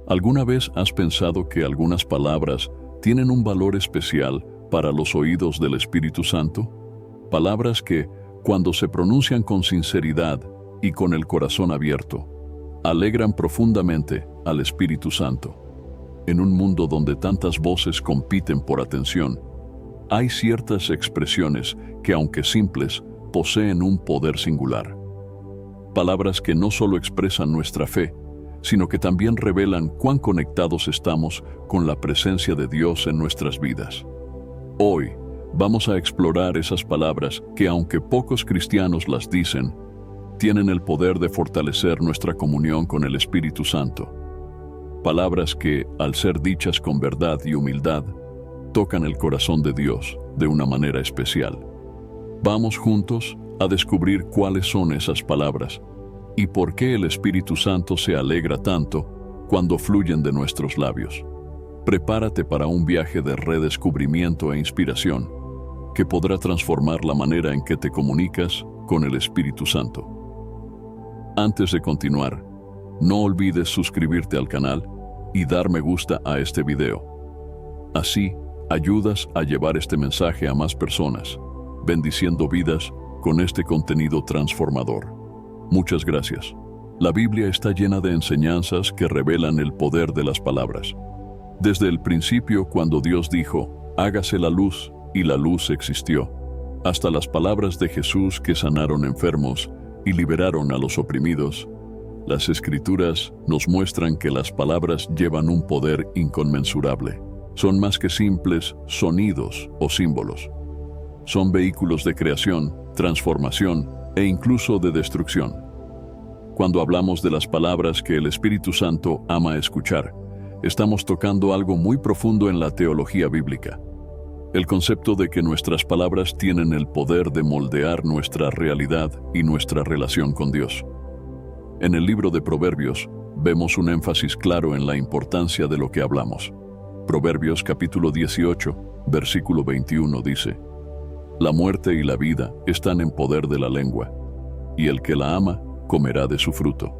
¿Alguna vez has pensado que algunas palabras tienen un valor especial para los oídos del Espíritu Santo? Palabras que, cuando se pronuncian con sinceridad y con el corazón abierto, alegran profundamente al Espíritu Santo. En un mundo donde tantas voces compiten por atención, hay ciertas expresiones que, aunque simples, poseen un poder singular. Palabras que no solo expresan nuestra fe, sino que también revelan cuán conectados estamos con la presencia de Dios en nuestras vidas. Hoy vamos a explorar esas palabras que, aunque pocos cristianos las dicen, tienen el poder de fortalecer nuestra comunión con el Espíritu Santo. Palabras que, al ser dichas con verdad y humildad, tocan el corazón de Dios de una manera especial. Vamos juntos a descubrir cuáles son esas palabras y por qué el Espíritu Santo se alegra tanto cuando fluyen de nuestros labios. Prepárate para un viaje de redescubrimiento e inspiración que podrá transformar la manera en que te comunicas con el Espíritu Santo. Antes de continuar, no olvides suscribirte al canal y dar me gusta a este video. Así, ayudas a llevar este mensaje a más personas, bendiciendo vidas con este contenido transformador. Muchas gracias. La Biblia está llena de enseñanzas que revelan el poder de las palabras. Desde el principio, cuando Dios dijo, hágase la luz, y la luz existió, hasta las palabras de Jesús que sanaron enfermos y liberaron a los oprimidos, las Escrituras nos muestran que las palabras llevan un poder inconmensurable. Son más que simples sonidos o símbolos. Son vehículos de creación, transformación e incluso de destrucción. Cuando hablamos de las palabras que el Espíritu Santo ama escuchar, estamos tocando algo muy profundo en la teología bíblica. El concepto de que nuestras palabras tienen el poder de moldear nuestra realidad y nuestra relación con Dios. En el libro de Proverbios, vemos un énfasis claro en la importancia de lo que hablamos. Proverbios capítulo 18, versículo 21 dice: La muerte y la vida están en poder de la lengua, y el que la ama comerá de su fruto.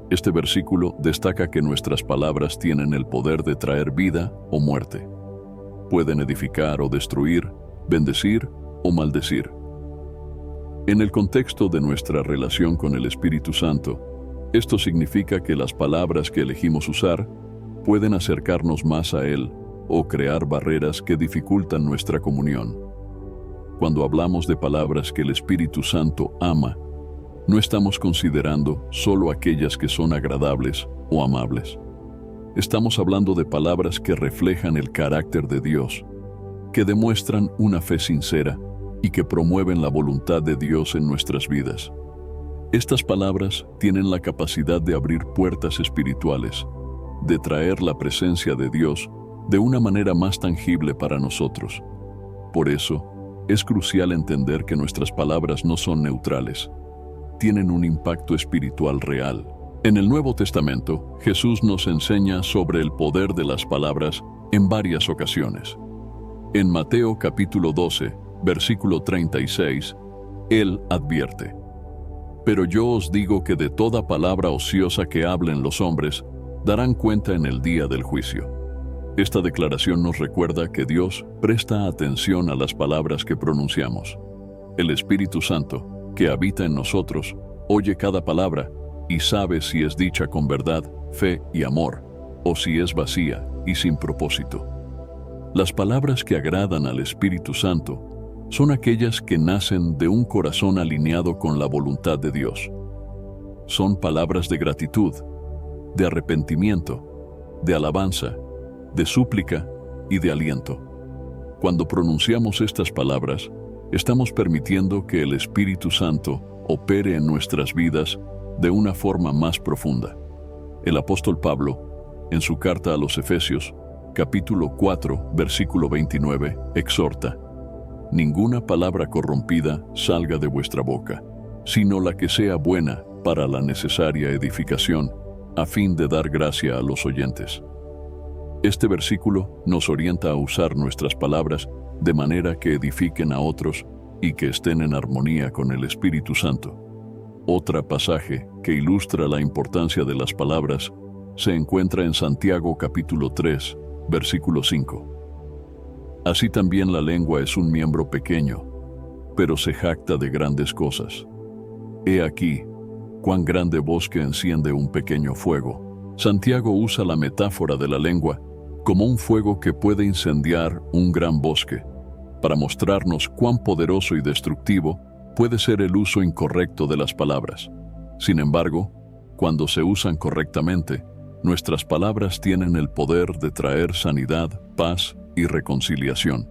Este versículo destaca que nuestras palabras tienen el poder de traer vida o muerte. Pueden edificar o destruir, bendecir o maldecir. En el contexto de nuestra relación con el Espíritu Santo, esto significa que las palabras que elegimos usar pueden acercarnos más a Él o crear barreras que dificultan nuestra comunión. Cuando hablamos de palabras que el Espíritu Santo ama, no estamos considerando solo aquellas que son agradables o amables. Estamos hablando de palabras que reflejan el carácter de Dios, que demuestran una fe sincera y que promueven la voluntad de Dios en nuestras vidas. Estas palabras tienen la capacidad de abrir puertas espirituales, de traer la presencia de Dios de una manera más tangible para nosotros. Por eso, es crucial entender que nuestras palabras no son neutrales, tienen un impacto espiritual real. En el Nuevo Testamento, Jesús nos enseña sobre el poder de las palabras en varias ocasiones. En Mateo capítulo 12, versículo 36, Él advierte: Pero yo os digo que de toda palabra ociosa que hablen los hombres, darán cuenta en el día del juicio. Esta declaración nos recuerda que Dios presta atención a las palabras que pronunciamos. El Espíritu Santo, que habita en nosotros, oye cada palabra y sabe si es dicha con verdad, fe y amor, o si es vacía y sin propósito. Las palabras que agradan al Espíritu Santo son aquellas que nacen de un corazón alineado con la voluntad de Dios. Son palabras de gratitud, de arrepentimiento, de alabanza, de súplica y de aliento. Cuando pronunciamos estas palabras, estamos permitiendo que el Espíritu Santo opere en nuestras vidas de una forma más profunda. El apóstol Pablo, en su carta a los Efesios, capítulo 4, versículo 29, exhorta: Ninguna palabra corrompida salga de vuestra boca, sino la que sea buena para la necesaria edificación, a fin de dar gracia a los oyentes. Este versículo nos orienta a usar nuestras palabras de manera que edifiquen a otros y que estén en armonía con el Espíritu Santo. Otro pasaje que ilustra la importancia de las palabras se encuentra en Santiago capítulo 3, versículo 5. Así también la lengua es un miembro pequeño, pero se jacta de grandes cosas. He aquí, cuán grande bosque enciende un pequeño fuego. Santiago usa la metáfora de la lengua como un fuego que puede incendiar un gran bosque, para mostrarnos cuán poderoso y destructivo puede ser el uso incorrecto de las palabras. Sin embargo, cuando se usan correctamente, nuestras palabras tienen el poder de traer sanidad, paz y reconciliación.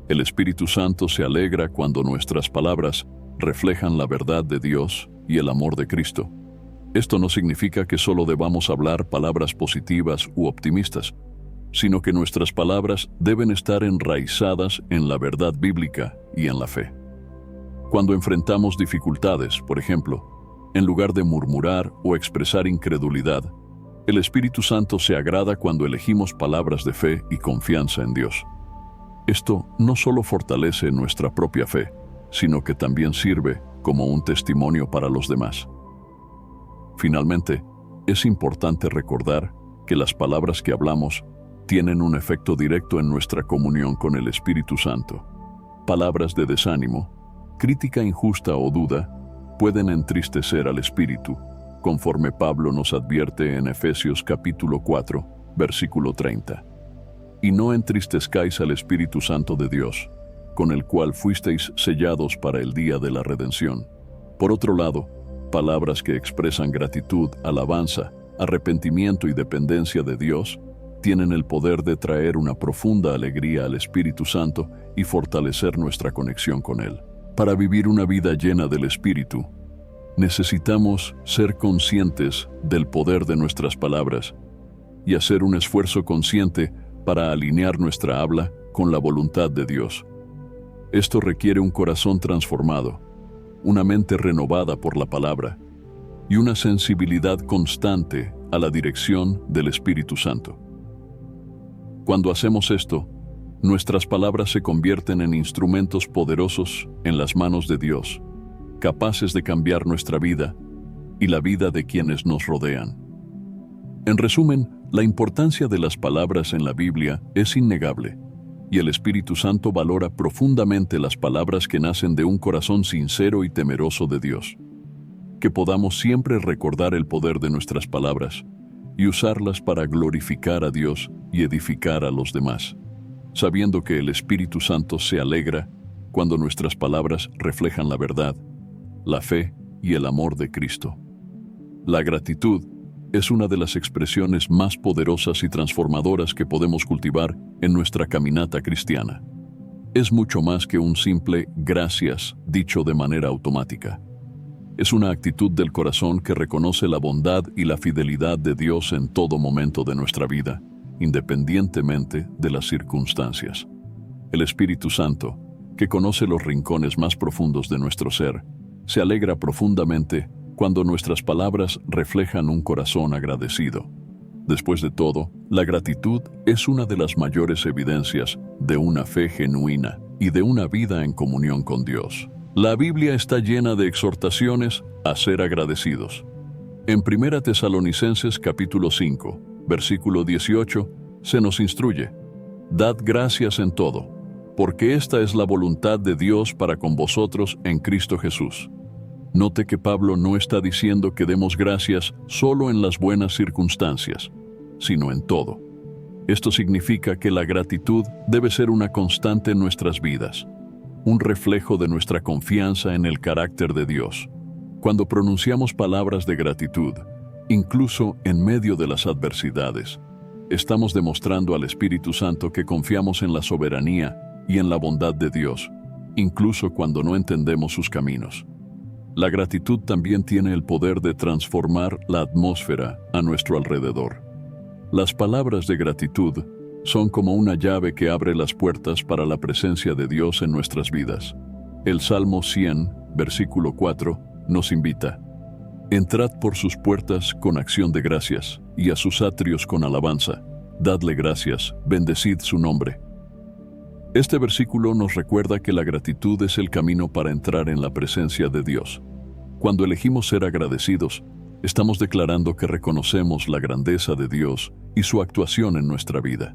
El Espíritu Santo se alegra cuando nuestras palabras reflejan la verdad de Dios y el amor de Cristo. Esto no significa que solo debamos hablar palabras positivas u optimistas, sino que nuestras palabras deben estar enraizadas en la verdad bíblica y en la fe. Cuando enfrentamos dificultades, por ejemplo, en lugar de murmurar o expresar incredulidad, el Espíritu Santo se agrada cuando elegimos palabras de fe y confianza en Dios. Esto no solo fortalece nuestra propia fe, sino que también sirve como un testimonio para los demás. Finalmente, es importante recordar que las palabras que hablamos tienen un efecto directo en nuestra comunión con el Espíritu Santo. Palabras de desánimo, crítica injusta o duda pueden entristecer al Espíritu, conforme Pablo nos advierte en Efesios capítulo 4, versículo 30. Y no entristezcáis al Espíritu Santo de Dios, con el cual fuisteis sellados para el día de la redención. Por otro lado, palabras que expresan gratitud, alabanza, arrepentimiento y dependencia de Dios tienen el poder de traer una profunda alegría al Espíritu Santo y fortalecer nuestra conexión con Él. Para vivir una vida llena del Espíritu, necesitamos ser conscientes del poder de nuestras palabras y hacer un esfuerzo consciente para alinear nuestra habla con la voluntad de Dios. Esto requiere un corazón transformado, una mente renovada por la palabra y una sensibilidad constante a la dirección del Espíritu Santo. Cuando hacemos esto, nuestras palabras se convierten en instrumentos poderosos en las manos de Dios, capaces de cambiar nuestra vida y la vida de quienes nos rodean. En resumen, la importancia de las palabras en la Biblia es innegable, y el Espíritu Santo valora profundamente las palabras que nacen de un corazón sincero y temeroso de Dios. Que podamos siempre recordar el poder de nuestras palabras y usarlas para glorificar a Dios y edificar a los demás, sabiendo que el Espíritu Santo se alegra cuando nuestras palabras reflejan la verdad, la fe y el amor de Cristo. La gratitud es una de las expresiones más poderosas y transformadoras que podemos cultivar en nuestra caminata cristiana. Es mucho más que un simple gracias dicho de manera automática. Es una actitud del corazón que reconoce la bondad y la fidelidad de Dios en todo momento de nuestra vida, independientemente de las circunstancias. El Espíritu Santo, que conoce los rincones más profundos de nuestro ser, se alegra profundamente cuando nuestras palabras reflejan un corazón agradecido. Después de todo, la gratitud es una de las mayores evidencias de una fe genuina y de una vida en comunión con Dios. La Biblia está llena de exhortaciones a ser agradecidos. En 1 Tesalonicenses capítulo 5, versículo 18, se nos instruye: Dad gracias en todo, porque esta es la voluntad de Dios para con vosotros en Cristo Jesús. Note que Pablo no está diciendo que demos gracias solo en las buenas circunstancias, sino en todo. Esto significa que la gratitud debe ser una constante en nuestras vidas, un reflejo de nuestra confianza en el carácter de Dios. Cuando pronunciamos palabras de gratitud, incluso en medio de las adversidades, estamos demostrando al Espíritu Santo que confiamos en la soberanía y en la bondad de Dios, incluso cuando no entendemos sus caminos. La gratitud también tiene el poder de transformar la atmósfera a nuestro alrededor. Las palabras de gratitud son como una llave que abre las puertas para la presencia de Dios en nuestras vidas. El Salmo 100, versículo 4, nos invita: Entrad por sus puertas con acción de gracias, y a sus atrios con alabanza. Dadle gracias, bendecid su nombre. Este versículo nos recuerda que la gratitud es el camino para entrar en la presencia de Dios. Cuando elegimos ser agradecidos, Estamos declarando que reconocemos la grandeza de Dios y su actuación en nuestra vida.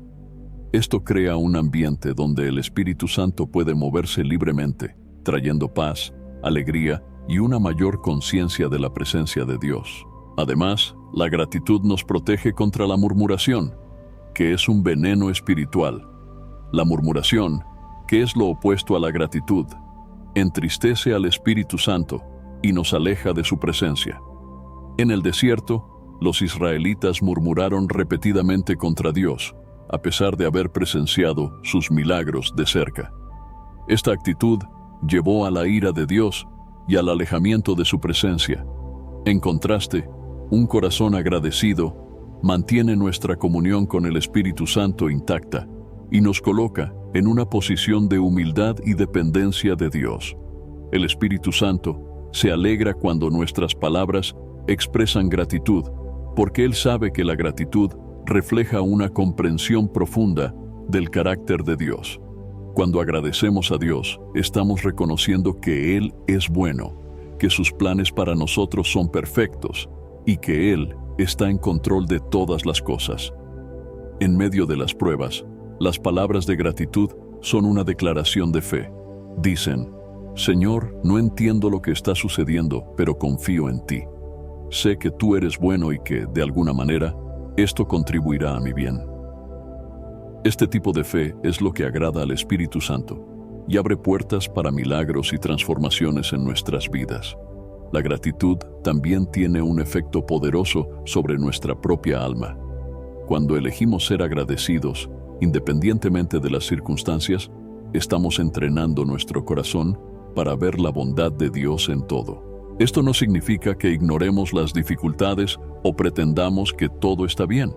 Esto crea un ambiente donde el Espíritu Santo puede moverse libremente, trayendo paz, alegría y una mayor conciencia de la presencia de Dios. Además, la gratitud nos protege contra la murmuración, que es un veneno espiritual. La murmuración, que es lo opuesto a la gratitud, entristece al Espíritu Santo y nos aleja de su presencia. En el desierto, los israelitas murmuraron repetidamente contra Dios, a pesar de haber presenciado sus milagros de cerca. Esta actitud llevó a la ira de Dios y al alejamiento de su presencia. En contraste, un corazón agradecido mantiene nuestra comunión con el Espíritu Santo intacta y nos coloca en una posición de humildad y dependencia de Dios. El Espíritu Santo se alegra cuando nuestras palabras expresan gratitud, porque Él sabe que la gratitud refleja una comprensión profunda del carácter de Dios. Cuando agradecemos a Dios, estamos reconociendo que Él es bueno, que sus planes para nosotros son perfectos y que Él está en control de todas las cosas. En medio de las pruebas, las palabras de gratitud son una declaración de fe. Dicen: Señor, no entiendo lo que está sucediendo, pero confío en ti. Sé que tú eres bueno y que, de alguna manera, esto contribuirá a mi bien. Este tipo de fe es lo que agrada al Espíritu Santo y abre puertas para milagros y transformaciones en nuestras vidas. La gratitud también tiene un efecto poderoso sobre nuestra propia alma. Cuando elegimos ser agradecidos, independientemente de las circunstancias, estamos entrenando nuestro corazón para ver la bondad de Dios en todo. Esto no significa que ignoremos las dificultades o pretendamos que todo está bien,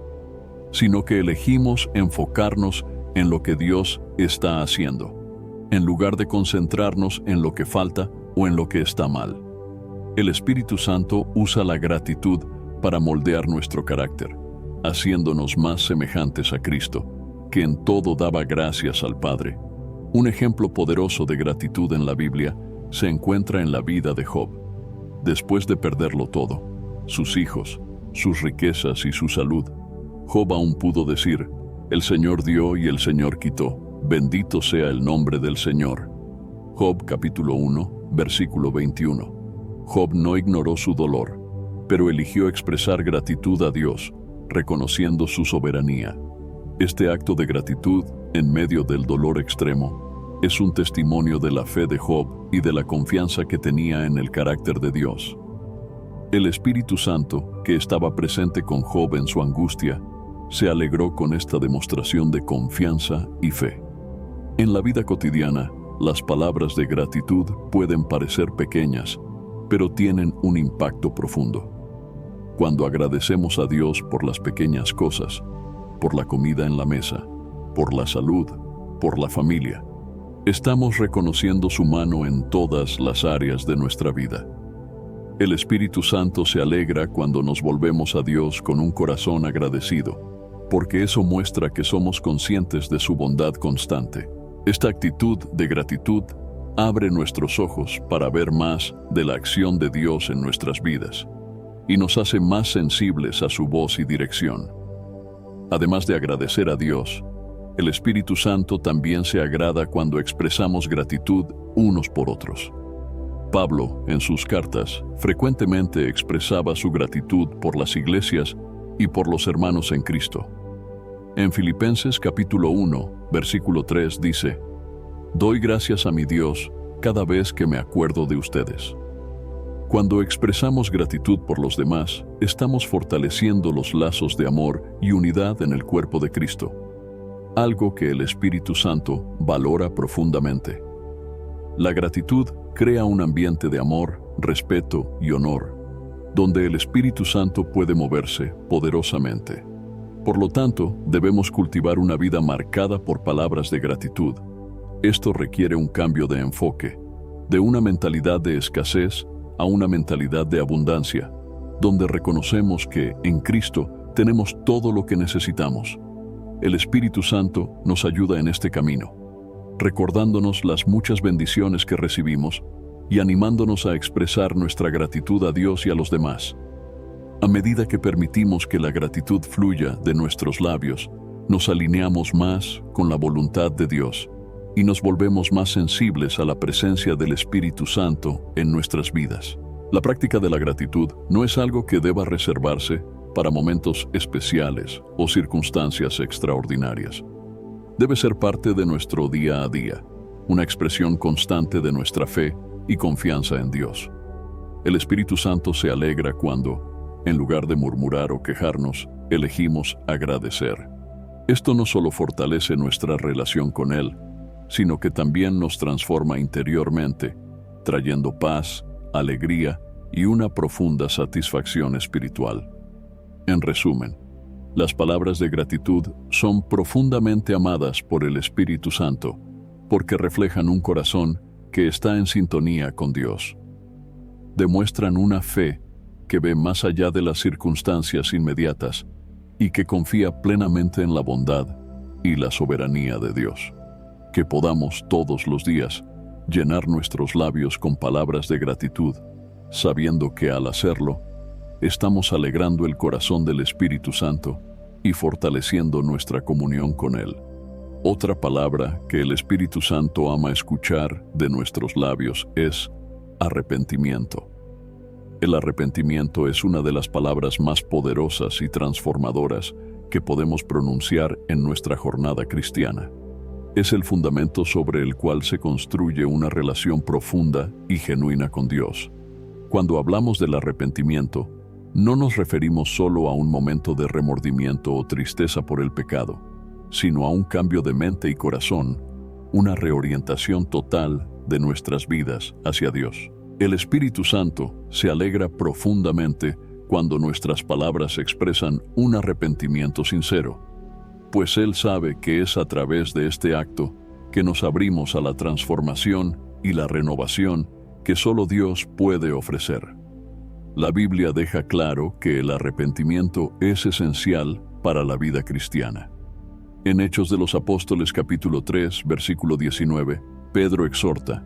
sino que elegimos enfocarnos en lo que Dios está haciendo, en lugar de concentrarnos en lo que falta o en lo que está mal. El Espíritu Santo usa la gratitud para moldear nuestro carácter, haciéndonos más semejantes a Cristo, que en todo daba gracias al Padre. Un ejemplo poderoso de gratitud en la Biblia se encuentra en la vida de Job. Después de perderlo todo, sus hijos, sus riquezas y su salud, Job aún pudo decir: el Señor dio y el Señor quitó, bendito sea el nombre del Señor. Job capítulo 1, versículo 21. Job no ignoró su dolor, pero eligió expresar gratitud a Dios, reconociendo su soberanía. Este acto de gratitud, en medio del dolor extremo, es un testimonio de la fe de Job y de la confianza que tenía en el carácter de Dios. El Espíritu Santo, que estaba presente con Job en su angustia, se alegró con esta demostración de confianza y fe. En la vida cotidiana, las palabras de gratitud pueden parecer pequeñas, pero tienen un impacto profundo. Cuando agradecemos a Dios por las pequeñas cosas, por la comida en la mesa, por la salud, por la familia, estamos reconociendo su mano en todas las áreas de nuestra vida. El Espíritu Santo se alegra cuando nos volvemos a Dios con un corazón agradecido, porque eso muestra que somos conscientes de su bondad constante. Esta actitud de gratitud abre nuestros ojos para ver más de la acción de Dios en nuestras vidas y nos hace más sensibles a su voz y dirección. Además de agradecer a Dios, el Espíritu Santo también se agrada cuando expresamos gratitud unos por otros. Pablo, en sus cartas, frecuentemente expresaba su gratitud por las iglesias y por los hermanos en Cristo. En Filipenses capítulo 1, versículo 3 dice: «Doy gracias a mi Dios cada vez que me acuerdo de ustedes». Cuando expresamos gratitud por los demás, estamos fortaleciendo los lazos de amor y unidad en el cuerpo de Cristo, algo que el Espíritu Santo valora profundamente. La gratitud crea un ambiente de amor, respeto y honor, donde el Espíritu Santo puede moverse poderosamente. Por lo tanto, debemos cultivar una vida marcada por palabras de gratitud. Esto requiere un cambio de enfoque, de una mentalidad de escasez a una mentalidad de abundancia, donde reconocemos que en Cristo tenemos todo lo que necesitamos. El Espíritu Santo nos ayuda en este camino, recordándonos las muchas bendiciones que recibimos y animándonos a expresar nuestra gratitud a Dios y a los demás. A medida que permitimos que la gratitud fluya de nuestros labios, nos alineamos más con la voluntad de Dios y nos volvemos más sensibles a la presencia del Espíritu Santo en nuestras vidas. La práctica de la gratitud no es algo que deba reservarse para momentos especiales o circunstancias extraordinarias. Debe ser parte de nuestro día a día, una expresión constante de nuestra fe y confianza en Dios. El Espíritu Santo se alegra cuando, en lugar de murmurar o quejarnos, elegimos agradecer. Esto no solo fortalece nuestra relación con Él, sino que también nos transforma interiormente, trayendo paz, alegría y una profunda satisfacción espiritual. En resumen, las palabras de gratitud son profundamente amadas por el Espíritu Santo, porque reflejan un corazón que está en sintonía con Dios. Demuestran una fe que ve más allá de las circunstancias inmediatas y que confía plenamente en la bondad y la soberanía de Dios. Que podamos todos los días llenar nuestros labios con palabras de gratitud, sabiendo que al hacerlo, estamos alegrando el corazón del Espíritu Santo y fortaleciendo nuestra comunión con Él. Otra palabra que el Espíritu Santo ama escuchar de nuestros labios es arrepentimiento. El arrepentimiento es una de las palabras más poderosas y transformadoras que podemos pronunciar en nuestra jornada cristiana. Es el fundamento sobre el cual se construye una relación profunda y genuina con Dios. Cuando hablamos del arrepentimiento, no nos referimos solo a un momento de remordimiento o tristeza por el pecado, sino a un cambio de mente y corazón, una reorientación total de nuestras vidas hacia Dios. El Espíritu Santo se alegra profundamente cuando nuestras palabras expresan un arrepentimiento sincero, pues Él sabe que es a través de este acto que nos abrimos a la transformación y la renovación que solo Dios puede ofrecer. La Biblia deja claro que el arrepentimiento es esencial para la vida cristiana. En Hechos de los Apóstoles capítulo 3, versículo 19, Pedro exhorta: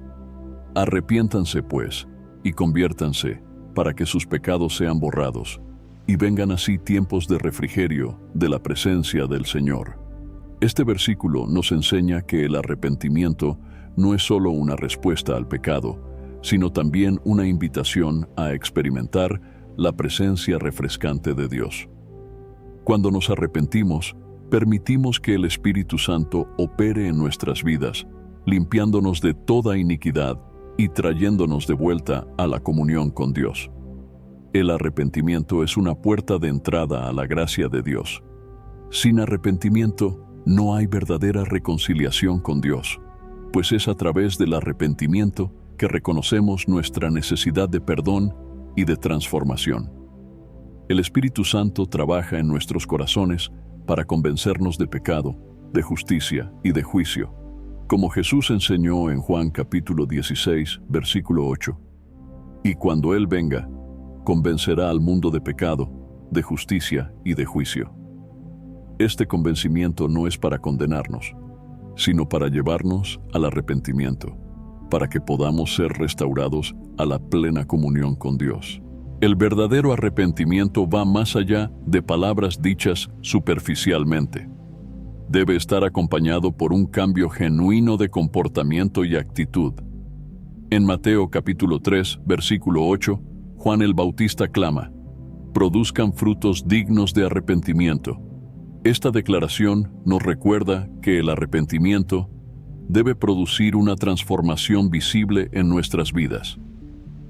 «Arrepiéntanse pues, y conviértanse, para que sus pecados sean borrados, y vengan así tiempos de refrigerio de la presencia del Señor». Este versículo nos enseña que el arrepentimiento no es solo una respuesta al pecado, sino también una invitación a experimentar la presencia refrescante de Dios. Cuando nos arrepentimos, permitimos que el Espíritu Santo opere en nuestras vidas, limpiándonos de toda iniquidad y trayéndonos de vuelta a la comunión con Dios. El arrepentimiento es una puerta de entrada a la gracia de Dios. Sin arrepentimiento, no hay verdadera reconciliación con Dios, pues es a través del arrepentimiento que reconocemos nuestra necesidad de perdón y de transformación. El Espíritu Santo trabaja en nuestros corazones para convencernos de pecado, de justicia y de juicio, como Jesús enseñó en Juan capítulo 16, versículo 8. Y cuando Él venga, convencerá al mundo de pecado, de justicia y de juicio. Este convencimiento no es para condenarnos, sino para llevarnos al arrepentimiento, para que podamos ser restaurados a la plena comunión con Dios. El verdadero arrepentimiento va más allá de palabras dichas superficialmente. Debe estar acompañado por un cambio genuino de comportamiento y actitud. En Mateo capítulo 3, versículo 8, Juan el Bautista clama: «Produzcan frutos dignos de arrepentimiento». Esta declaración nos recuerda que el arrepentimiento debe producir una transformación visible en nuestras vidas.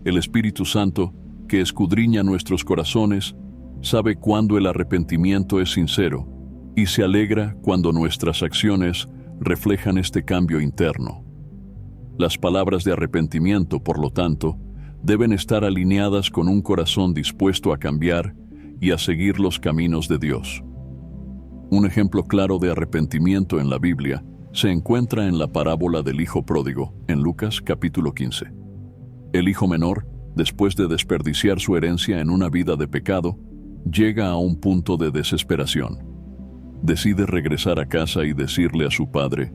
El Espíritu Santo, que escudriña nuestros corazones, sabe cuándo el arrepentimiento es sincero y se alegra cuando nuestras acciones reflejan este cambio interno. Las palabras de arrepentimiento, por lo tanto, deben estar alineadas con un corazón dispuesto a cambiar y a seguir los caminos de Dios. Un ejemplo claro de arrepentimiento en la Biblia se encuentra en la parábola del hijo pródigo, en Lucas capítulo 15. El hijo menor, después de desperdiciar su herencia en una vida de pecado, llega a un punto de desesperación. Decide regresar a casa y decirle a su padre: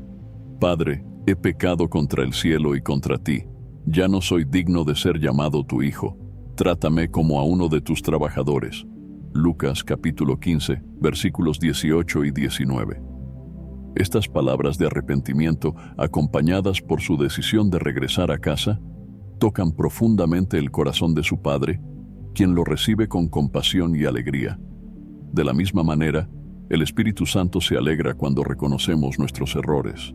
«Padre, he pecado contra el cielo y contra ti. Ya no soy digno de ser llamado tu hijo. Trátame como a uno de tus trabajadores». Lucas capítulo 15, versículos 18 y 19. Estas palabras de arrepentimiento, acompañadas por su decisión de regresar a casa, tocan profundamente el corazón de su padre, quien lo recibe con compasión y alegría. De la misma manera, el Espíritu Santo se alegra cuando reconocemos nuestros errores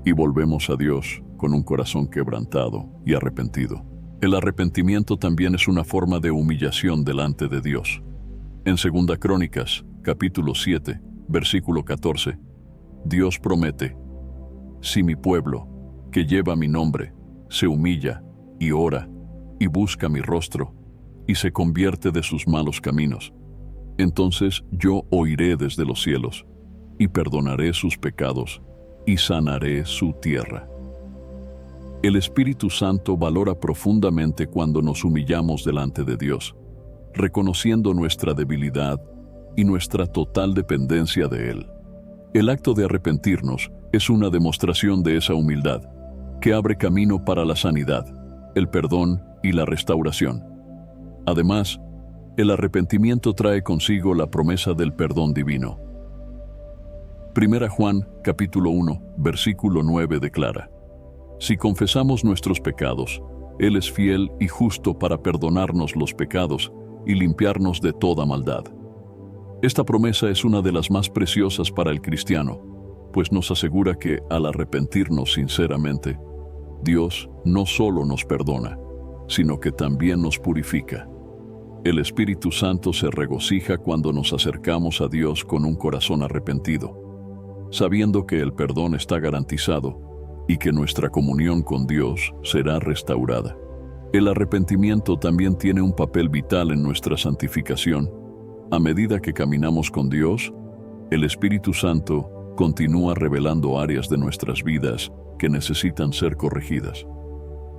y volvemos a Dios con un corazón quebrantado y arrepentido. El arrepentimiento también es una forma de humillación delante de Dios. En 2 Crónicas, capítulo 7, versículo 14, Dios promete: si mi pueblo, que lleva mi nombre, se humilla y ora y busca mi rostro y se convierte de sus malos caminos, entonces yo oiré desde los cielos y perdonaré sus pecados y sanaré su tierra. El Espíritu Santo valora profundamente cuando nos humillamos delante de Dios, reconociendo nuestra debilidad y nuestra total dependencia de Él. El acto de arrepentirnos es una demostración de esa humildad, que abre camino para la sanidad, el perdón y la restauración. Además, el arrepentimiento trae consigo la promesa del perdón divino. 1 Juan, capítulo 1, versículo 9 declara: si confesamos nuestros pecados, Él es fiel y justo para perdonarnos los pecados y limpiarnos de toda maldad. Esta promesa es una de las más preciosas para el cristiano, pues nos asegura que, al arrepentirnos sinceramente, Dios no solo nos perdona, sino que también nos purifica. El Espíritu Santo se regocija cuando nos acercamos a Dios con un corazón arrepentido, sabiendo que el perdón está garantizado y que nuestra comunión con Dios será restaurada. El arrepentimiento también tiene un papel vital en nuestra santificación. A medida que caminamos con Dios, el Espíritu Santo continúa revelando áreas de nuestras vidas que necesitan ser corregidas.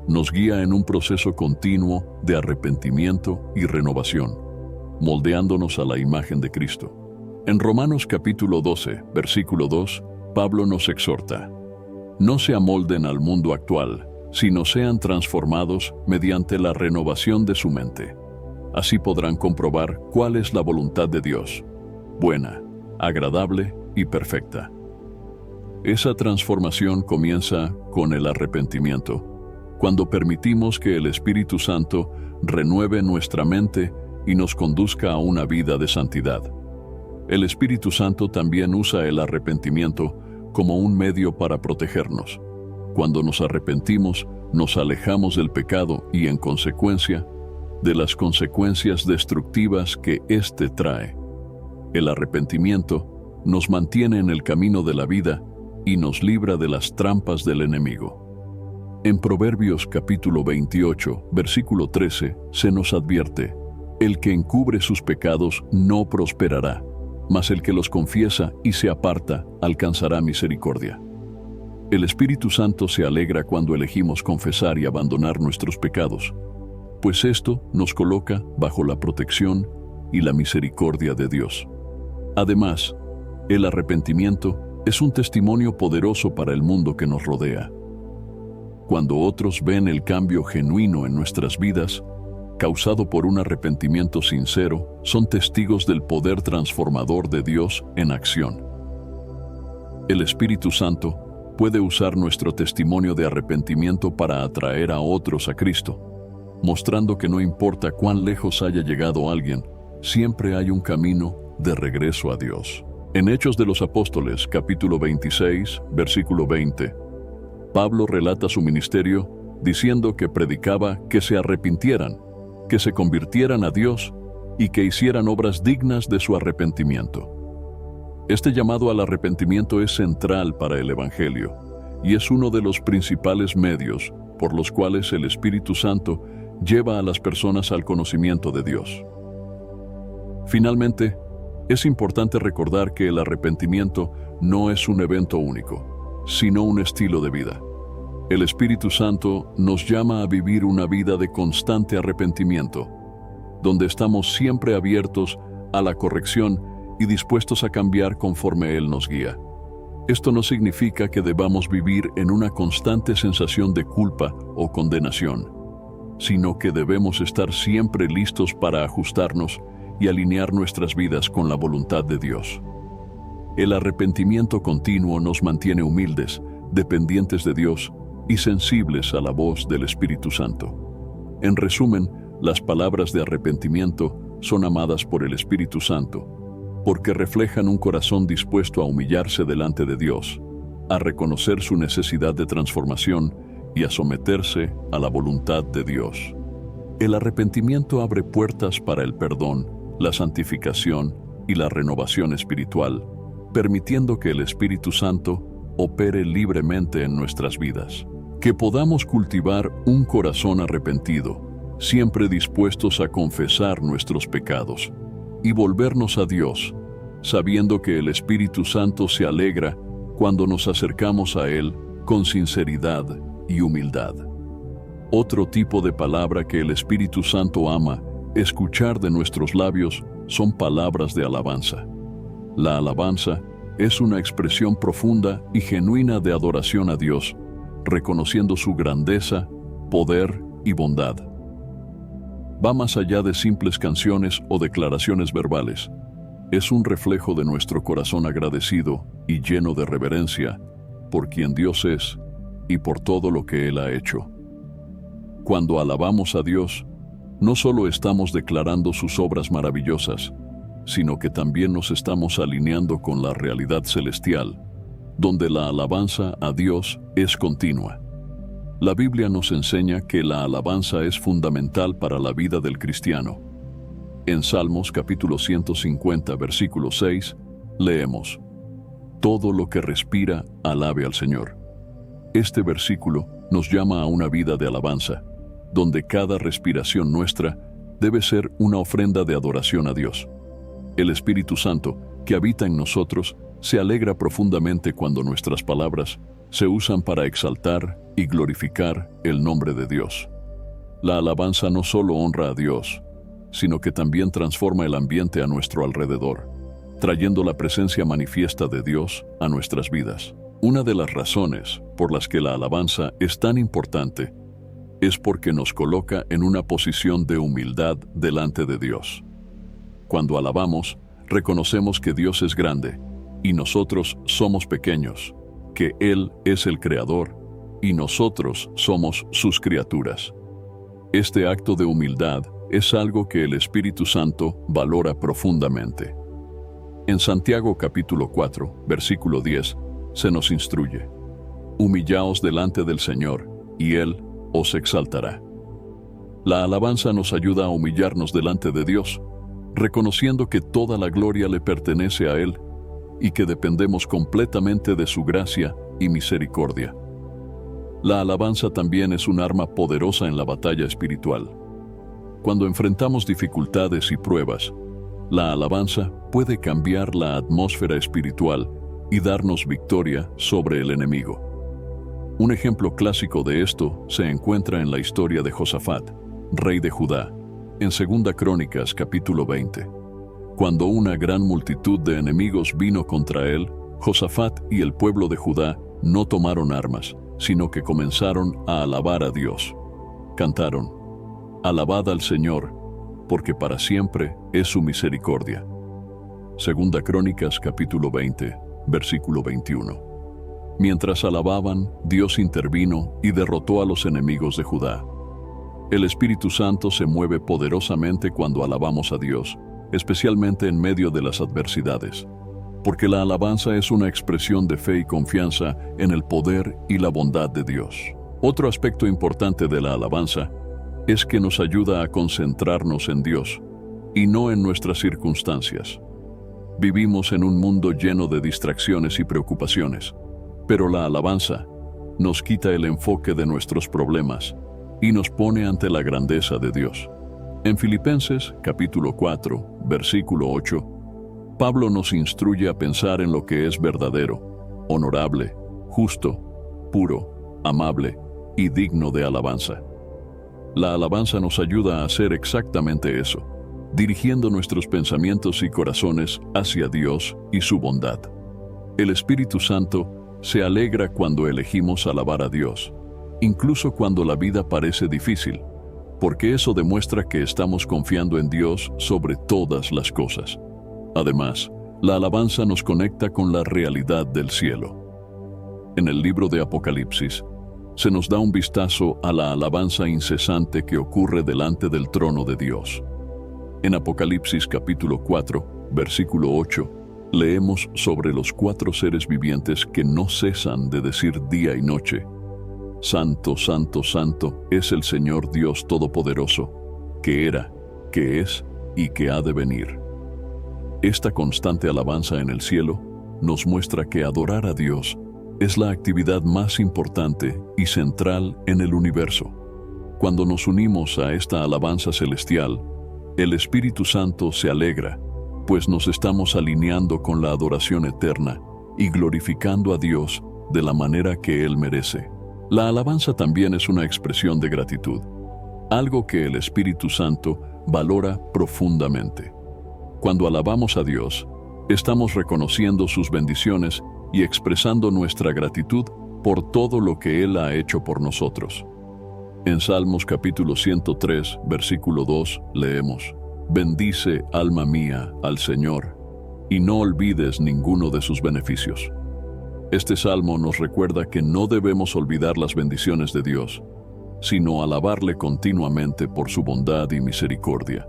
Nos guía en un proceso continuo de arrepentimiento y renovación, moldeándonos a la imagen de Cristo. En Romanos capítulo 12, versículo 2, Pablo nos exhorta: no se amolden al mundo actual, sino sean transformados mediante la renovación de su mente. Así podrán comprobar cuál es la voluntad de Dios, buena, agradable y perfecta. Esa transformación comienza con el arrepentimiento, cuando permitimos que el Espíritu Santo renueve nuestra mente y nos conduzca a una vida de santidad. El Espíritu Santo también usa el arrepentimiento como un medio para protegernos. Cuando nos arrepentimos, nos alejamos del pecado y, en consecuencia, de las consecuencias destructivas que éste trae. El arrepentimiento nos mantiene en el camino de la vida y nos libra de las trampas del enemigo. En Proverbios capítulo 28, versículo 13, se nos advierte: el que encubre sus pecados no prosperará, mas el que los confiesa y se aparta alcanzará misericordia. El Espíritu Santo se alegra cuando elegimos confesar y abandonar nuestros pecados, pues esto nos coloca bajo la protección y la misericordia de Dios. Además, el arrepentimiento es un testimonio poderoso para el mundo que nos rodea. Cuando otros ven el cambio genuino en nuestras vidas, causado por un arrepentimiento sincero, son testigos del poder transformador de Dios en acción. El Espíritu Santo puede usar nuestro testimonio de arrepentimiento para atraer a otros a Cristo, mostrando que no importa cuán lejos haya llegado alguien, siempre hay un camino de regreso a Dios. En Hechos de los Apóstoles, capítulo 26, versículo 20, Pablo relata su ministerio diciendo que predicaba que se arrepintieran, que se convirtieran a Dios y que hicieran obras dignas de su arrepentimiento. Este llamado al arrepentimiento es central para el Evangelio y es uno de los principales medios por los cuales el Espíritu Santo lleva a las personas al conocimiento de Dios. Finalmente, es importante recordar que el arrepentimiento no es un evento único, sino un estilo de vida. El Espíritu Santo nos llama a vivir una vida de constante arrepentimiento, donde estamos siempre abiertos a la corrección y dispuestos a cambiar conforme Él nos guía. Esto no significa que debamos vivir en una constante sensación de culpa o condenación, sino que debemos estar siempre listos para ajustarnos y alinear nuestras vidas con la voluntad de Dios. El arrepentimiento continuo nos mantiene humildes, dependientes de Dios y sensibles a la voz del Espíritu Santo. En resumen, las palabras de arrepentimiento son amadas por el Espíritu Santo, porque reflejan un corazón dispuesto a humillarse delante de Dios, a reconocer su necesidad de transformación y a someterse a la voluntad de Dios. El arrepentimiento abre puertas para el perdón, la santificación y la renovación espiritual, permitiendo que el Espíritu Santo opere libremente en nuestras vidas. Que podamos cultivar un corazón arrepentido, siempre dispuestos a confesar nuestros pecados y volvernos a Dios, sabiendo que el Espíritu Santo se alegra cuando nos acercamos a Él con sinceridad y humildad. Otro tipo de palabra que el Espíritu Santo ama escuchar de nuestros labios son palabras de alabanza. La alabanza es una expresión profunda y genuina de adoración a Dios, reconociendo su grandeza, poder y bondad. Va más allá de simples canciones o declaraciones verbales. Es un reflejo de nuestro corazón agradecido y lleno de reverencia por quien Dios es y por todo lo que Él ha hecho. Cuando alabamos a Dios, no solo estamos declarando sus obras maravillosas, sino que también nos estamos alineando con la realidad celestial, donde la alabanza a Dios es continua. La Biblia nos enseña que la alabanza es fundamental para la vida del cristiano. En Salmos capítulo 150, versículo 6, leemos: Todo lo que respira, alabe al Señor. Este versículo nos llama a una vida de alabanza, donde cada respiración nuestra debe ser una ofrenda de adoración a Dios. El Espíritu Santo, que habita en nosotros, se alegra profundamente cuando nuestras palabras se usan para exaltar y glorificar el nombre de Dios. La alabanza no solo honra a Dios, sino que también transforma el ambiente a nuestro alrededor, trayendo la presencia manifiesta de Dios a nuestras vidas. Una de las razones por las que la alabanza es tan importante es porque nos coloca en una posición de humildad delante de Dios. Cuando alabamos, reconocemos que Dios es grande y nosotros somos pequeños, que Él es el Creador y nosotros somos sus criaturas. Este acto de humildad es algo que el Espíritu Santo valora profundamente. En Santiago capítulo 4, versículo 10, se nos instruye: Humillaos delante del Señor, y Él os exaltará. La alabanza nos ayuda a humillarnos delante de Dios, reconociendo que toda la gloria le pertenece a Él y que dependemos completamente de su gracia y misericordia. La alabanza también es un arma poderosa en la batalla espiritual. Cuando enfrentamos dificultades y pruebas, la alabanza puede cambiar la atmósfera espiritual y darnos victoria sobre el enemigo. Un ejemplo clásico de esto se encuentra en la historia de Josafat, rey de Judá, en 2 Crónicas capítulo 20. Cuando una gran multitud de enemigos vino contra él, Josafat y el pueblo de Judá no tomaron armas, sino que comenzaron a alabar a Dios. Cantaron: Alabad al Señor, porque para siempre es su misericordia. 2 Crónicas capítulo 20, versículo 21. Mientras alababan, Dios intervino y derrotó a los enemigos de Judá. El Espíritu Santo se mueve poderosamente cuando alabamos a Dios, especialmente en medio de las adversidades, porque la alabanza es una expresión de fe y confianza en el poder y la bondad de Dios. Otro aspecto importante de la alabanza es que nos ayuda a concentrarnos en Dios y no en nuestras circunstancias. Vivimos en un mundo lleno de distracciones y preocupaciones, pero la alabanza nos quita el enfoque de nuestros problemas y nos pone ante la grandeza de Dios. En Filipenses capítulo 4, versículo 8, Pablo nos instruye a pensar en lo que es verdadero, honorable, justo, puro, amable y digno de alabanza. La alabanza nos ayuda a hacer exactamente eso, dirigiendo nuestros pensamientos y corazones hacia Dios y su bondad. El Espíritu Santo se alegra cuando elegimos alabar a Dios, incluso cuando la vida parece difícil, porque eso demuestra que estamos confiando en Dios sobre todas las cosas. Además, la alabanza nos conecta con la realidad del cielo. En el libro de Apocalipsis, se nos da un vistazo a la alabanza incesante que ocurre delante del trono de Dios. En Apocalipsis capítulo 4, versículo 8, leemos sobre los 4 seres vivientes que no cesan de decir día y noche: Santo, santo, santo es el Señor Dios Todopoderoso, que era, que es y que ha de venir. Esta constante alabanza en el cielo nos muestra que adorar a Dios es la actividad más importante y central en el universo. Cuando nos unimos a esta alabanza celestial, el Espíritu Santo se alegra, pues nos estamos alineando con la adoración eterna y glorificando a Dios de la manera que Él merece. La alabanza también es una expresión de gratitud, algo que el Espíritu Santo valora profundamente. Cuando alabamos a Dios, estamos reconociendo sus bendiciones y expresando nuestra gratitud por todo lo que Él ha hecho por nosotros. En Salmos capítulo 103, versículo 2, leemos: Bendice, alma mía, al Señor, y no olvides ninguno de sus beneficios. Este salmo nos recuerda que no debemos olvidar las bendiciones de Dios, sino alabarle continuamente por su bondad y misericordia.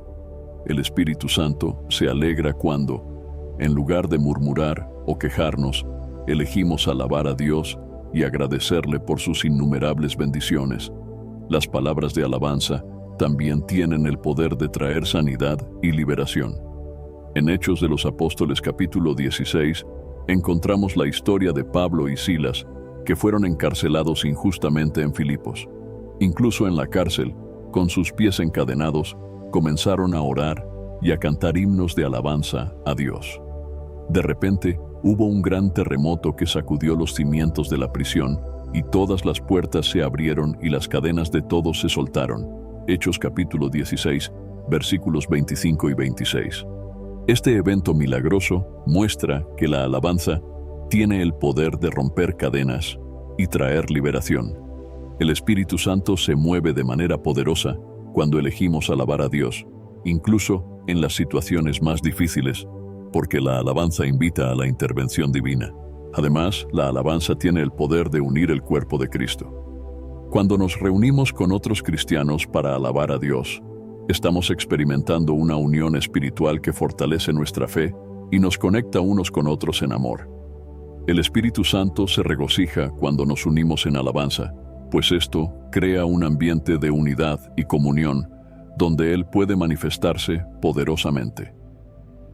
El Espíritu Santo se alegra cuando, en lugar de murmurar o quejarnos, elegimos alabar a Dios y agradecerle por sus innumerables bendiciones. Las palabras de alabanza también tienen el poder de traer sanidad y liberación. En Hechos de los Apóstoles capítulo 16, encontramos la historia de Pablo y Silas, que fueron encarcelados injustamente en Filipos. Incluso en la cárcel, con sus pies encadenados, comenzaron a orar y a cantar himnos de alabanza a Dios. De repente, hubo un gran terremoto que sacudió los cimientos de la prisión, y todas las puertas se abrieron y las cadenas de todos se soltaron. Hechos capítulo 16, versículos 25 y 26. Este evento milagroso muestra que la alabanza tiene el poder de romper cadenas y traer liberación. El Espíritu Santo se mueve de manera poderosa cuando elegimos alabar a Dios, incluso en las situaciones más difíciles, porque la alabanza invita a la intervención divina. Además, la alabanza tiene el poder de unir el cuerpo de Cristo. Cuando nos reunimos con otros cristianos para alabar a Dios, estamos experimentando una unión espiritual que fortalece nuestra fe y nos conecta unos con otros en amor. El Espíritu Santo se regocija cuando nos unimos en alabanza, pues esto crea un ambiente de unidad y comunión donde Él puede manifestarse poderosamente.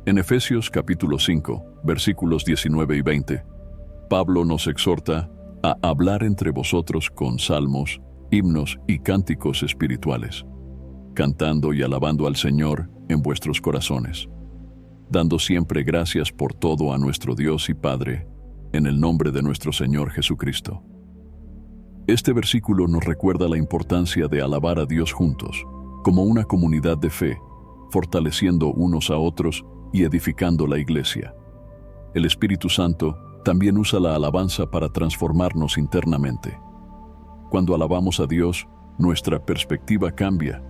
En Efesios capítulo 5, versículos 19 y 20, Pablo nos exhorta a hablar entre vosotros con salmos, himnos y cánticos espirituales, cantando y alabando al Señor en vuestros corazones, dando siempre gracias por todo a nuestro Dios y Padre, en el nombre de nuestro Señor Jesucristo. Este versículo nos recuerda la importancia de alabar a Dios juntos, como una comunidad de fe, fortaleciendo unos a otros y edificando la iglesia. El Espíritu Santo también usa la alabanza para transformarnos internamente. Cuando alabamos a Dios, nuestra perspectiva cambia,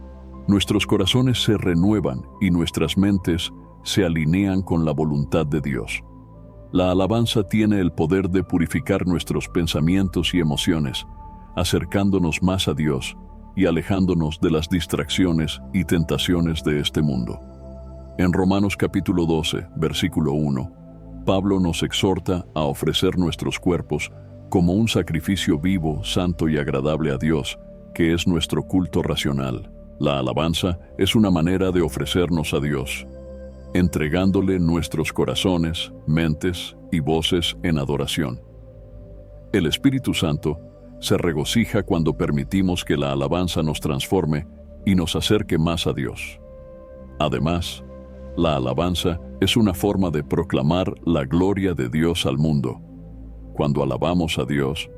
nuestros corazones se renuevan y nuestras mentes se alinean con la voluntad de Dios. La alabanza tiene el poder de purificar nuestros pensamientos y emociones, acercándonos más a Dios y alejándonos de las distracciones y tentaciones de este mundo. En Romanos capítulo 12, versículo 1, Pablo nos exhorta a ofrecer nuestros cuerpos como un sacrificio vivo, santo y agradable a Dios, que es nuestro culto racional. La alabanza es una manera de ofrecernos a Dios, entregándole nuestros corazones, mentes y voces en adoración. El Espíritu Santo se regocija cuando permitimos que la alabanza nos transforme y nos acerque más a Dios. Además, la alabanza es una forma de proclamar la gloria de Dios al mundo. Cuando alabamos a Dios,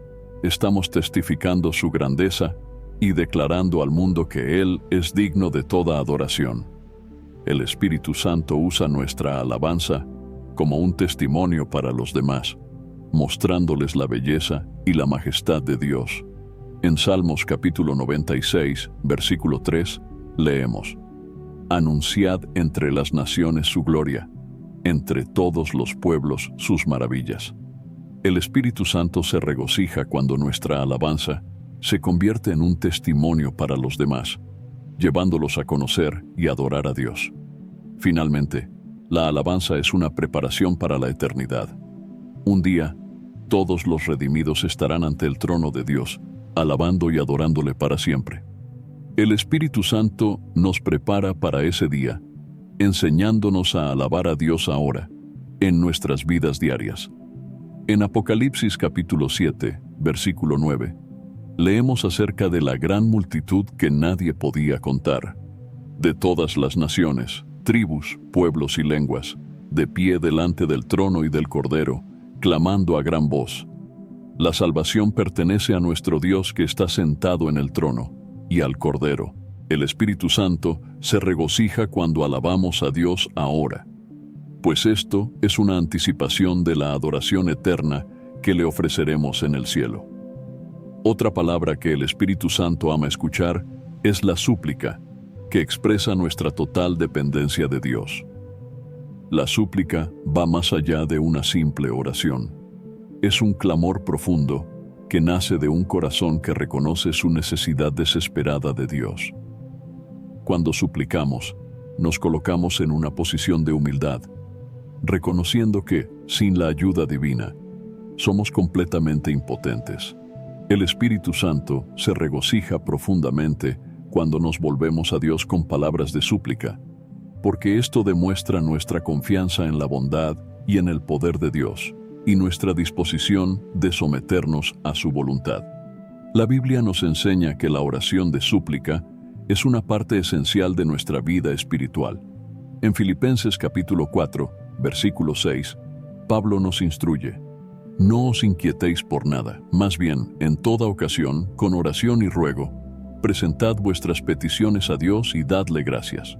estamos testificando su grandeza y declarando al mundo que Él es digno de toda adoración. El Espíritu Santo usa nuestra alabanza como un testimonio para los demás, mostrándoles la belleza y la majestad de Dios. En Salmos capítulo 96, versículo 3, leemos: Anunciad entre las naciones su gloria, entre todos los pueblos sus maravillas. El Espíritu Santo se regocija cuando nuestra alabanza se convierte en un testimonio para los demás, llevándolos a conocer y adorar a Dios. Finalmente, la alabanza es una preparación para la eternidad. Un día, todos los redimidos estarán ante el trono de Dios, alabando y adorándole para siempre. El Espíritu Santo nos prepara para ese día, enseñándonos a alabar a Dios ahora, en nuestras vidas diarias. En Apocalipsis capítulo 7, versículo 9, leemos acerca de la gran multitud que nadie podía contar, de todas las naciones, tribus, pueblos y lenguas, de pie delante del trono y del Cordero, clamando a gran voz: La salvación pertenece a nuestro Dios que está sentado en el trono, y al Cordero. El Espíritu Santo se regocija cuando alabamos a Dios ahora, pues esto es una anticipación de la adoración eterna que le ofreceremos en el cielo. Otra palabra que el Espíritu Santo ama escuchar es la súplica, que expresa nuestra total dependencia de Dios. La súplica va más allá de una simple oración. Es un clamor profundo que nace de un corazón que reconoce su necesidad desesperada de Dios. Cuando suplicamos, nos colocamos en una posición de humildad, reconociendo que, sin la ayuda divina, somos completamente impotentes. El Espíritu Santo se regocija profundamente cuando nos volvemos a Dios con palabras de súplica, porque esto demuestra nuestra confianza en la bondad y en el poder de Dios, y nuestra disposición de someternos a su voluntad. La Biblia nos enseña que la oración de súplica es una parte esencial de nuestra vida espiritual. En Filipenses capítulo 4, versículo 6, Pablo nos instruye: No os inquietéis por nada, más bien, en toda ocasión, con oración y ruego, presentad vuestras peticiones a Dios y dadle gracias.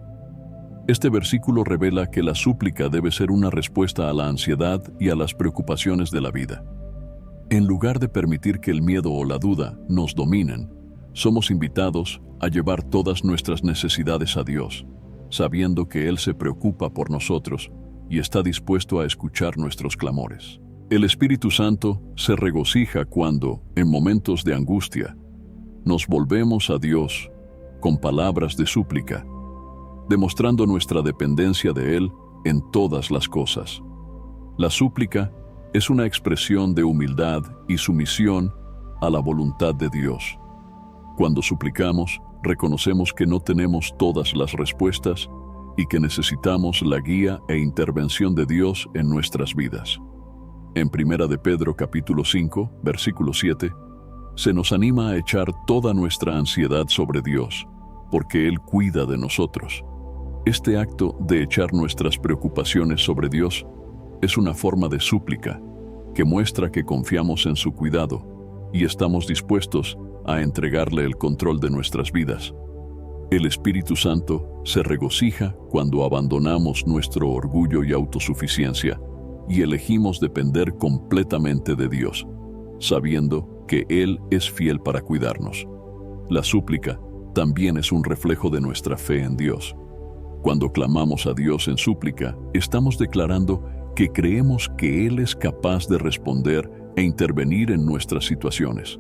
Este versículo revela que la súplica debe ser una respuesta a la ansiedad y a las preocupaciones de la vida. En lugar de permitir que el miedo o la duda nos dominen, somos invitados a llevar todas nuestras necesidades a Dios, sabiendo que Él se preocupa por nosotros y está dispuesto a escuchar nuestros clamores. El Espíritu Santo se regocija cuando, en momentos de angustia, nos volvemos a Dios con palabras de súplica, demostrando nuestra dependencia de Él en todas las cosas. La súplica es una expresión de humildad y sumisión a la voluntad de Dios. Cuando suplicamos, reconocemos que no tenemos todas las respuestas y que necesitamos la guía e intervención de Dios en nuestras vidas. En 1 de Pedro capítulo 5, versículo 7, se nos anima a echar toda nuestra ansiedad sobre Dios, porque Él cuida de nosotros. Este acto de echar nuestras preocupaciones sobre Dios es una forma de súplica que muestra que confiamos en su cuidado y estamos dispuestos a entregarle el control de nuestras vidas. El Espíritu Santo se regocija cuando abandonamos nuestro orgullo y autosuficiencia y elegimos depender completamente de Dios, sabiendo que Él es fiel para cuidarnos. La súplica también es un reflejo de nuestra fe en Dios. Cuando clamamos a Dios en súplica, estamos declarando que creemos que Él es capaz de responder e intervenir en nuestras situaciones.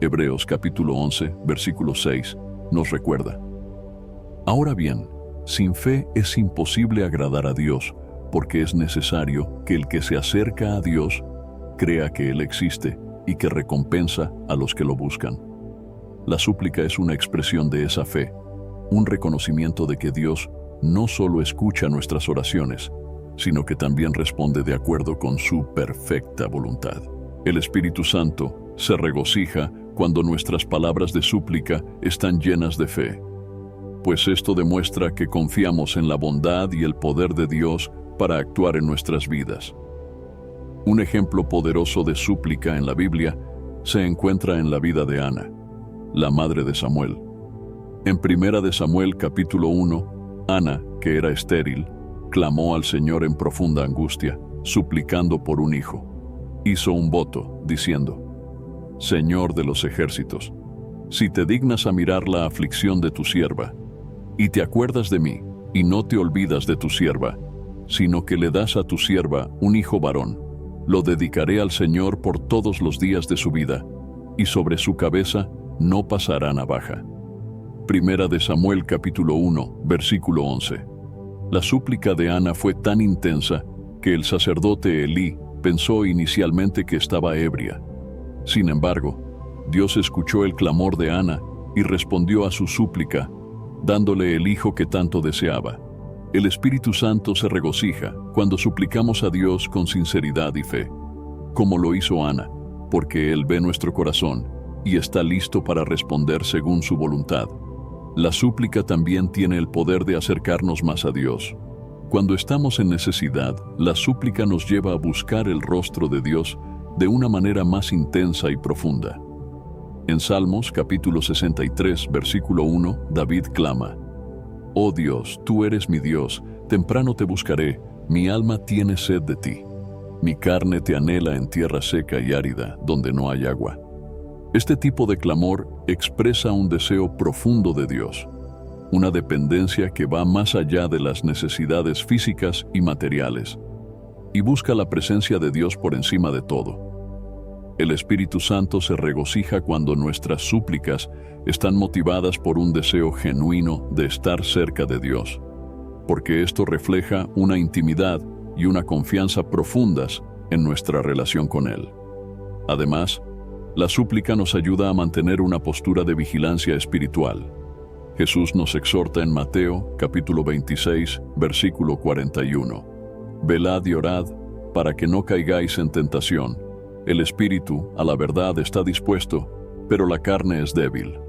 Hebreos capítulo 11, versículo 6, nos recuerda: Ahora bien, sin fe es imposible agradar a Dios, porque es necesario que el que se acerca a Dios crea que Él existe y que recompensa a los que lo buscan. La súplica es una expresión de esa fe, un reconocimiento de que Dios no solo escucha nuestras oraciones, sino que también responde de acuerdo con su perfecta voluntad. El Espíritu Santo se regocija cuando nuestras palabras de súplica están llenas de fe, pues esto demuestra que confiamos en la bondad y el poder de Dios para actuar en nuestras vidas. Un ejemplo poderoso de súplica en la Biblia se encuentra en la vida de Ana, la madre de Samuel. En 1 de Samuel capítulo 1, Ana, que era estéril, clamó al Señor en profunda angustia, suplicando por un hijo. Hizo un voto, diciendo: Señor de los ejércitos, si te dignas a mirar la aflicción de tu sierva, y te acuerdas de mí, y no te olvidas de tu sierva, sino que le das a tu sierva un hijo varón, lo dedicaré al Señor por todos los días de su vida, y sobre su cabeza no pasará navaja. Primera de Samuel capítulo 1, versículo 11. La súplica de Ana fue tan intensa que el sacerdote Elí pensó inicialmente que estaba ebria. Sin embargo, Dios escuchó el clamor de Ana y respondió a su súplica, dándole el hijo que tanto deseaba. El Espíritu Santo se regocija cuando suplicamos a Dios con sinceridad y fe, como lo hizo Ana, porque Él ve nuestro corazón y está listo para responder según su voluntad. La súplica también tiene el poder de acercarnos más a Dios. Cuando estamos en necesidad, la súplica nos lleva a buscar el rostro de Dios de una manera más intensa y profunda. En Salmos capítulo 63, versículo 1, David clama: «Oh Dios, tú eres mi Dios, temprano te buscaré, mi alma tiene sed de ti. Mi carne te anhela en tierra seca y árida, donde no hay agua». Este tipo de clamor expresa un deseo profundo de Dios, una dependencia que va más allá de las necesidades físicas y materiales, y busca la presencia de Dios por encima de todo. El Espíritu Santo se regocija cuando nuestras súplicas están motivadas por un deseo genuino de estar cerca de Dios, porque esto refleja una intimidad y una confianza profundas en nuestra relación con Él. Además, la súplica nos ayuda a mantener una postura de vigilancia espiritual. Jesús nos exhorta en Mateo, capítulo 26, versículo 41. «Velad y orad, para que no caigáis en tentación. El espíritu, a la verdad, está dispuesto, pero la carne es débil».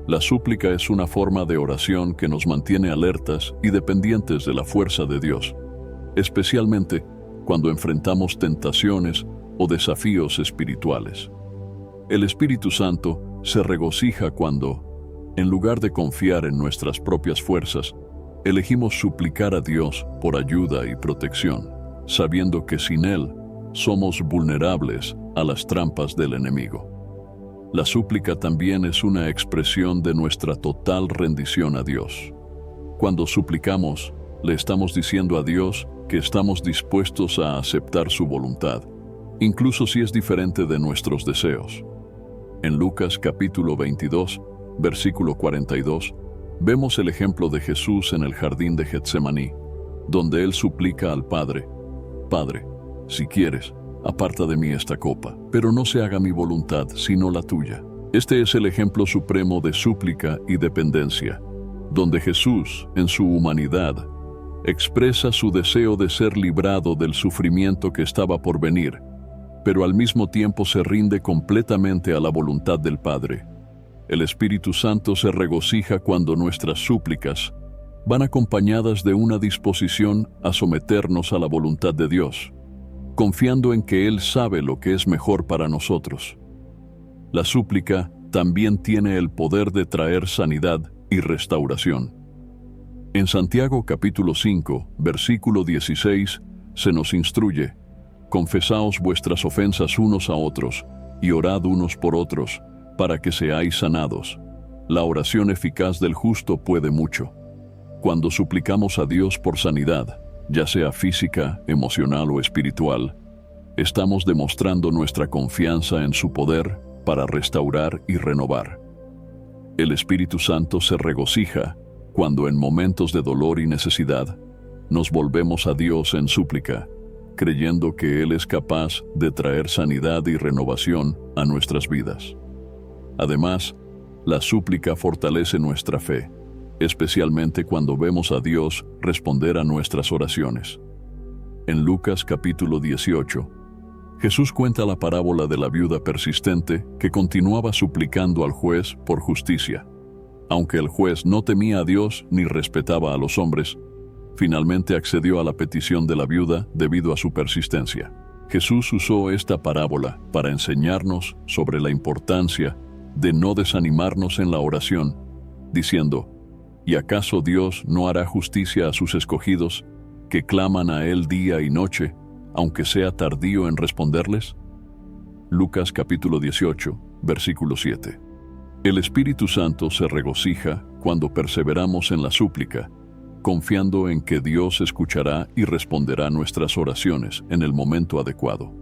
La súplica es una forma de oración que nos mantiene alertas y dependientes de la fuerza de Dios, especialmente cuando enfrentamos tentaciones o desafíos espirituales. El Espíritu Santo se regocija cuando, en lugar de confiar en nuestras propias fuerzas, elegimos suplicar a Dios por ayuda y protección, sabiendo que sin Él somos vulnerables a las trampas del enemigo. La súplica también es una expresión de nuestra total rendición a Dios. Cuando suplicamos, le estamos diciendo a Dios que estamos dispuestos a aceptar su voluntad, incluso si es diferente de nuestros deseos. En Lucas capítulo 22, versículo 42, vemos el ejemplo de Jesús en el jardín de Getsemaní, donde Él suplica al Padre: «Padre, si quieres, aparta de mí esta copa, pero no se haga mi voluntad, sino la tuya». Este es el ejemplo supremo de súplica y dependencia, donde Jesús, en su humanidad, expresa su deseo de ser librado del sufrimiento que estaba por venir, pero al mismo tiempo se rinde completamente a la voluntad del Padre. El Espíritu Santo se regocija cuando nuestras súplicas van acompañadas de una disposición a someternos a la voluntad de Dios, confiando en que Él sabe lo que es mejor para nosotros. La súplica también tiene el poder de traer sanidad y restauración. En Santiago capítulo 5, versículo 16, se nos instruye: «Confesaos vuestras ofensas unos a otros, y orad unos por otros, para que seáis sanados. La oración eficaz del justo puede mucho». Cuando suplicamos a Dios por sanidad, ya sea física, emocional o espiritual, estamos demostrando nuestra confianza en su poder para restaurar y renovar. El Espíritu Santo se regocija cuando en momentos de dolor y necesidad nos volvemos a Dios en súplica, creyendo que Él es capaz de traer sanidad y renovación a nuestras vidas. Además, la súplica fortalece nuestra fe, especialmente cuando vemos a Dios responder a nuestras oraciones. En Lucas capítulo 18, Jesús cuenta la parábola de la viuda persistente que continuaba suplicando al juez por justicia. Aunque el juez no temía a Dios ni respetaba a los hombres, finalmente accedió a la petición de la viuda debido a su persistencia. Jesús usó esta parábola para enseñarnos sobre la importancia de no desanimarnos en la oración, diciendo: ¿y acaso Dios no hará justicia a sus escogidos, que claman a Él día y noche, aunque sea tardío en responderles? Lucas capítulo 18, versículo 7. El Espíritu Santo se regocija cuando perseveramos en la súplica, confiando en que Dios escuchará y responderá nuestras oraciones en el momento adecuado.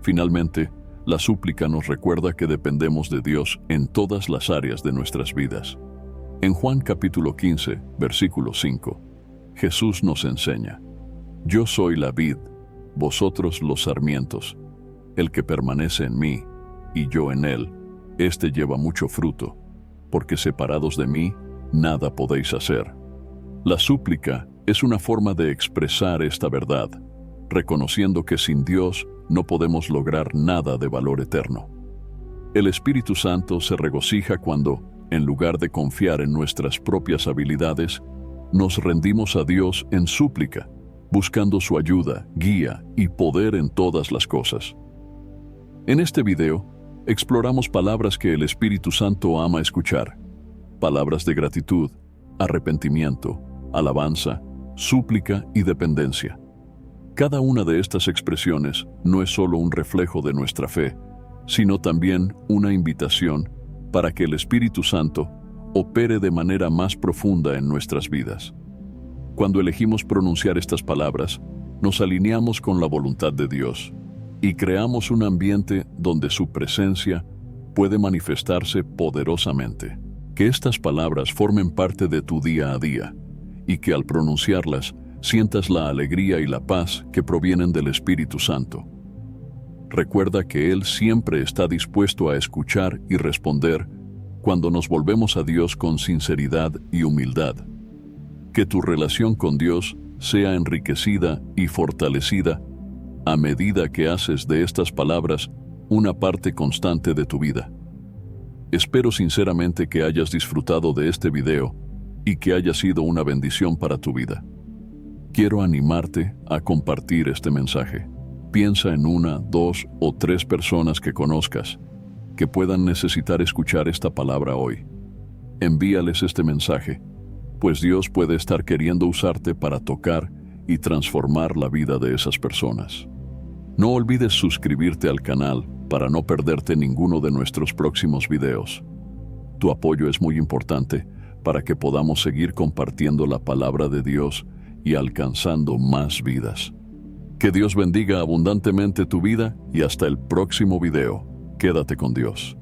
Finalmente, la súplica nos recuerda que dependemos de Dios en todas las áreas de nuestras vidas. En Juan capítulo 15, versículo 5, Jesús nos enseña: Yo soy la vid, vosotros los sarmientos. El que permanece en mí, y yo en él, éste lleva mucho fruto, porque separados de mí, nada podéis hacer. La súplica es una forma de expresar esta verdad, reconociendo que sin Dios no podemos lograr nada de valor eterno. El Espíritu Santo se regocija cuando, en lugar de confiar en nuestras propias habilidades, nos rendimos a Dios en súplica, buscando su ayuda, guía y poder en todas las cosas. En este video, exploramos palabras que el Espíritu Santo ama escuchar: palabras de gratitud, arrepentimiento, alabanza, súplica y dependencia. Cada una de estas expresiones no es solo un reflejo de nuestra fe, sino también una invitación para que el Espíritu Santo opere de manera más profunda en nuestras vidas. Cuando elegimos pronunciar estas palabras, nos alineamos con la voluntad de Dios y creamos un ambiente donde su presencia puede manifestarse poderosamente. Que estas palabras formen parte de tu día a día y que al pronunciarlas sientas la alegría y la paz que provienen del Espíritu Santo. Recuerda que Él siempre está dispuesto a escuchar y responder cuando nos volvemos a Dios con sinceridad y humildad. Que tu relación con Dios sea enriquecida y fortalecida a medida que haces de estas palabras una parte constante de tu vida. Espero sinceramente que hayas disfrutado de este video y que haya sido una bendición para tu vida. Quiero animarte a compartir este mensaje. Piensa en 1, 2 o 3 personas que conozcas que puedan necesitar escuchar esta palabra hoy. Envíales este mensaje, pues Dios puede estar queriendo usarte para tocar y transformar la vida de esas personas. No olvides suscribirte al canal para no perderte ninguno de nuestros próximos videos. Tu apoyo es muy importante para que podamos seguir compartiendo la palabra de Dios y alcanzando más vidas. Que Dios bendiga abundantemente tu vida y hasta el próximo video. Quédate con Dios.